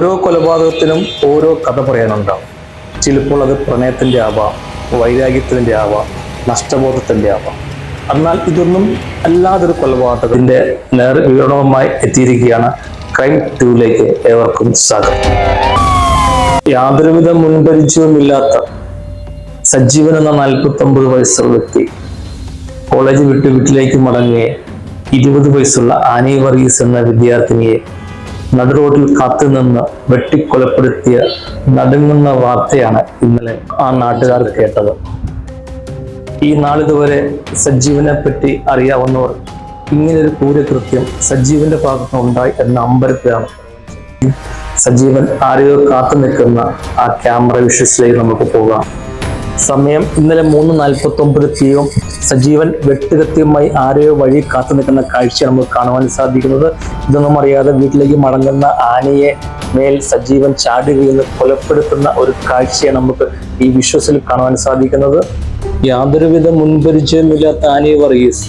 ഓരോ കൊലപാതകത്തിനും ഓരോ കഥ പറയാനുണ്ടാവും. ചിലപ്പോൾ അത് പ്രണയത്തിൻ്റെ ആവാം, വൈരാഗ്യത്തിൻ്റെ ആവാം, നഷ്ടബോധത്തിൻ്റെ ആവാം. എന്നാൽ ഇതൊന്നും അല്ലാതൊരു കൊലപാതകത്തിന്റെ നേർവിവരണവുമായി എത്തിയിരിക്കുകയാണ് ക്രൈം 2ലേക്ക് ഏവർക്കും സ്വാഗതം. യാതൊരുവിധ മുൻപരിചയവുമില്ലാത്ത സജീവൻ എന്ന 49 വയസ്സുള്ള വ്യക്തി കോളേജ് വിട്ട് വീട്ടിലേക്ക് മടങ്ങിയ 20 വയസ്സുള്ള ആനി വർഗീസ് എന്ന വിദ്യാർത്ഥിനിയെ നടുറോഡിൽ കാത്തുനിന്ന് വെട്ടിക്കൊലപ്പെടുത്തിയ നടുങ്ങുന്ന വാർത്തയാണ് ഇന്നലെ ആ നാട്ടുകാർ കേട്ടത്. ഈ നാളിതുവരെ സജീവനെ പറ്റി അറിയാവുന്നവർ ഇങ്ങനൊരു ക്രൂരകൃത്യം സജീവന്റെ ഭാഗത്ത് ഉണ്ടായി എന്ന അമ്പരത്തിലാണ്. സജീവൻ ആരെയോ കാത്തു നിൽക്കുന്ന ആ ക്യാമറ വിഷ്വൽസിലേക്ക് നമുക്ക് പോകാം. സമയം ഇന്നലെ 3:49 PM. സജീവൻ വെട്ടുകൃത്യമായി ആരെയോ വഴി കാത്തു നിൽക്കുന്ന കാഴ്ച നമുക്ക് കാണുവാൻ സാധിക്കുന്നത്. ഇതൊന്നും അറിയാതെ വീട്ടിലേക്ക് മടങ്ങുന്ന ആനയെ മേൽ സജീവൻ ചാടി വീണ് കൊലപ്പെടുത്തുന്ന ഒരു കാഴ്ചയാണ് നമുക്ക് ഈ വിഷ്വൽസിൽ കാണുവാൻ സാധിക്കുന്നത്. യാതൊരുവിധ മുൻപരിചയമില്ലാത്ത Annie Varghese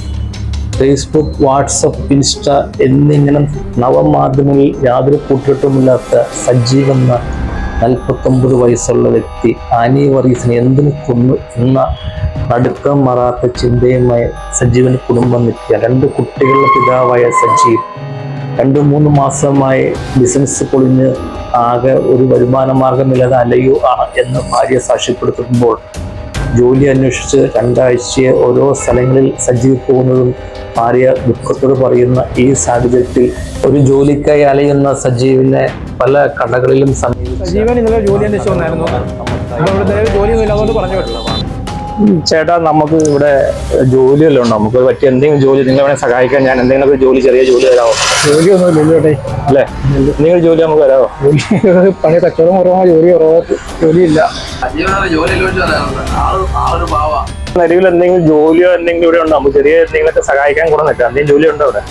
Facebook, WhatsApp, Insta എന്നിങ്ങനെ നവമാധ്യമങ്ങളിൽ യാതൊരു കൂട്ടിട്ടുമില്ലാത്ത സജീവൻ എന്ന 49 വയസ്സുള്ള വ്യക്തി ആനി വർഗീസിനെ എന്തിനു കൊന്നു എന്ന നടുക്കം മാറാത്ത ചിന്തയുമായി സജീവന്റെ കുടുംബം നിൽക്കുക. 2 കുട്ടികളുടെ പിതാവായ സജീവ് 2-3 മാസമായി ബിസിനസ് പൊളിഞ്ഞ് ആകെ ഒരു വരുമാന മാർഗമില്ലാതെ അലയോ ആണ് എന്ന് ഭാര്യ സാക്ഷ്യപ്പെടുത്തുമ്പോൾ ജോലി അന്വേഷിച്ച് 2 ആഴ്ചയെ ഓരോ സ്ഥലങ്ങളിൽ സജീവ് പോകുന്നതും ഭാര്യ ദുഃഖത്തോട് പറയുന്ന ഈ സാഹചര്യത്തിൽ ഒരു ജോലിക്കായി അലയുന്ന സജീവിനെ പല കടകളിലും സജീവൻ ഇന്നലെ ജോലി അന്വേഷിച്ചു വന്നായിരുന്നു. ജോലിയൊന്നും ഇല്ലാതുകൊണ്ട് പറഞ്ഞു വിട്ടുള്ളതാണ്. ചേട്ടാ, നമുക്ക് ഇവിടെ ജോലിയല്ലോ ഉണ്ടോ? നമുക്ക് പറ്റിയ എന്തെങ്കിലും ജോലി നിങ്ങൾ വേണേൽ സഹായിക്കാൻ ഞാൻ എന്തെങ്കിലും ജോലി, ചെറിയ ജോലി തരാമോ? ജോലിയൊന്നും ഇല്ലേ അല്ലേ? നിങ്ങൾ ജോലി നമുക്ക് തരാമോ? പണി കച്ചവടം കുറവാണ്, ജോലി കുറവാ, ജോലിയില്ല. നിലവിൽ എന്തെങ്കിലും ജോലിയോ എന്തെങ്കിലും ഇവിടെ ഉണ്ടോ? നമുക്ക് ചെറിയ എന്തെങ്കിലുമൊക്കെ സഹായിക്കാൻ കൂടെ നിൽക്കാം. എന്തെങ്കിലും ജോലി ഉണ്ടോ ഇവിടെ?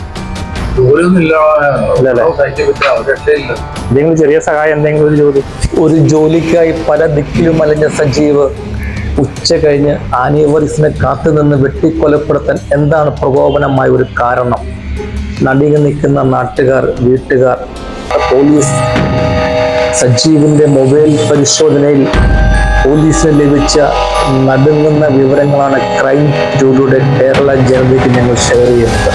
എന്തെങ്കിലും ചെറിയ സഹായം, എന്തെങ്കിലും ഒരു ജോലി? ഒരു ജോലിക്കായി പല ദിക്കിലും അലഞ്ഞ സജീവ് ഉച്ച കഴിഞ്ഞ് ആനി വർഗീസിനെ കാത്തുനിന്ന് വെട്ടിക്കൊലപ്പെടുത്താൻ എന്താണ് പ്രകോപനമായ ഒരു കാരണം? നടുങ്ങി നിൽക്കുന്ന നാട്ടുകാർ, വീട്ടുകാർ, പോലീസ്. സജീവിന്റെ മൊബൈൽ പരിശോധനയിൽ പോലീസിന് ലഭിച്ച നടുങ്ങുന്ന വിവരങ്ങളാണ് ക്രൈം 2യുടെ കേരള ജനതയ്ക്ക് ഞങ്ങൾ ഷെയർ ചെയ്യുന്നത്.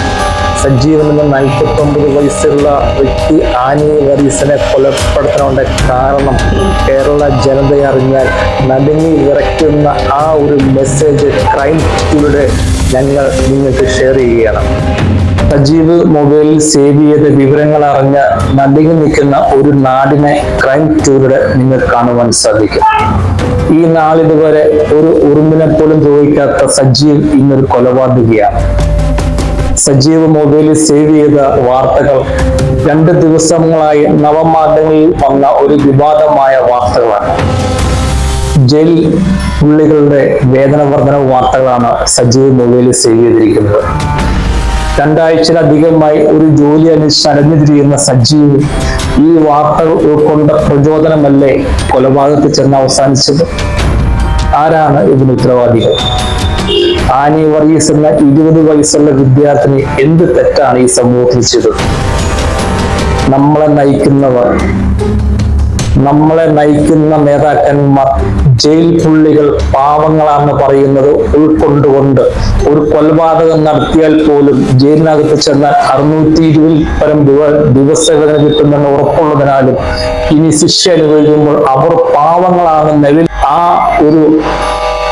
സജീവൻ എന്ന 49 വയസ്സുള്ള വ്യക്തി ആനി വർഗീസിനെ കൊലപ്പെടുത്താനുള്ള കാരണം കേരള ജനതയെ അറിഞ്ഞാൽ നടുങ്ങി വിറയ്ക്കുന്ന ആ ഒരു മെസ്സേജ് ക്രൈം 2യുടെ ഞങ്ങൾ നിങ്ങൾക്ക് ഷെയർ ചെയ്യുകയാണ്. സജീവ് മൊബൈലിൽ സേവ് ചെയ്ത വിവരങ്ങൾ അറിഞ്ഞ നടുങ്ങി നിൽക്കുന്ന ഒരു നാടിനെ ക്രൈം 2യുടെ നിങ്ങൾക്ക് കാണുവാൻ സാധിക്കും. ഈ നാളിതുവരെ ഒരു ഉറുമ്പിനെ പോലും ദ്രോഹിക്കാത്ത സജീവ് ഇന്നൊരു കൊലപാതകിയാണ്. സജീവ് മൊബൈലിൽ സേവ് ചെയ്ത വാർത്തകൾ 2 ദിവസങ്ങളായി നവമാധ്യമങ്ങളിൽ വന്ന ഒരു വിവാദമായ വാർത്തകളാണ്. ജയിൽ പുള്ളികളുടെ വേതന വർധന വാർത്തകളാണ് സജീവ് മൊബൈലിൽ സേവ് ചെയ്തിരിക്കുന്നത്. 2 ആഴ്ചയിലധികമായി ഒരു ജോലി അന്വേഷിച്ച് അലഞ്ഞുതിരിയുന്ന സജീവ് ഈ വാർത്തകൾ ഉൾക്കൊണ്ട പ്രചോദനമല്ലേ കൊലപാതകത്തിൽ ചെന്ന് അവസാനിച്ചത്? ആരാണ് ഇതിന് ഉത്തരവാദികൾ? ആനി വർഗീസ് എന്ന 20 വയസ്സുള്ള വിദ്യാർത്ഥിനി എന്ത് തെറ്റാണ് ഈ സമൂഹത്തിൽ ചെയ്തത്? നമ്മളെ നയിക്കുന്നവർ, നമ്മളെ നയിക്കുന്ന നേതാക്കന്മാർ ജയിൽ പുള്ളികൾ പാവങ്ങളാണെന്ന് പറയുന്നത് ഉൾക്കൊണ്ടുകൊണ്ട് ഒരു കൊലപാതകം നടത്തിയാൽ പോലും ജയിലിനകത്ത് ചെന്നാൽ 620 പരം ദിവസവേതന കിട്ടുമെന്ന് ഉറപ്പുള്ളതിനാലും ഇനി ശിക്ഷ അനുഭവിക്കുമ്പോൾ അവർ പാവങ്ങളാണെന്നതിൽ ആ ഒരു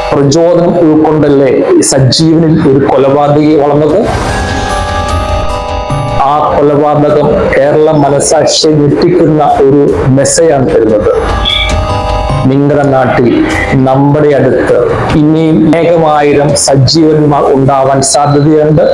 പ്രചോദനം ഉൾക്കൊണ്ടല്ലേ സജീവനിൽ ഒരു കൊലപാതകി വളർന്നത്? ആ കൊലപാതകം കേരള മനസാക്ഷിയെ ഞെട്ടിക്കുന്ന ഒരു മെസ്സേജാണ് തരുന്നത്. നിങ്ങളുടെ നാട്ടിൽ, നമ്മുടെ അടുത്ത് ഇനിയും 1000 സജീവന്മാർ ഉണ്ടാവാൻ സാധ്യതയുണ്ട്.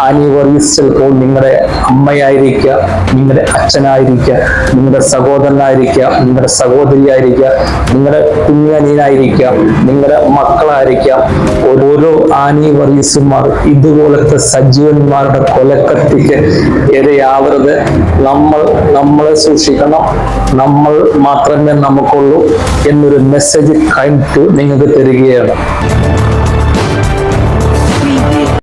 ആനി വർഗീസ് ചിലപ്പോൾ നിങ്ങളുടെ അമ്മയായിരിക്കാം, നിങ്ങളുടെ അച്ഛനായിരിക്കാം, നിങ്ങളുടെ സഹോദരനായിരിക്കാം, നിങ്ങളുടെ സഹോദരിയായിരിക്കാം, നിങ്ങളുടെ കുഞ്ഞനിയനായിരിക്കാം, നിങ്ങളുടെ മക്കളായിരിക്കാം. ഓരോ ആനി വർഗീസുമാർ ഇതുപോലത്തെ സജീവന്മാരുടെ കൊലക്കത്തിക്ക് ഇരയാവരുത്. നമ്മളെ സൂക്ഷിക്കണം. നമ്മൾ മാത്രമേ നമുക്കുള്ളൂ എന്നൊരു മെസ്സേജ് ക്രൈം 2 നിങ്ങൾക്ക് തരികയാണ്.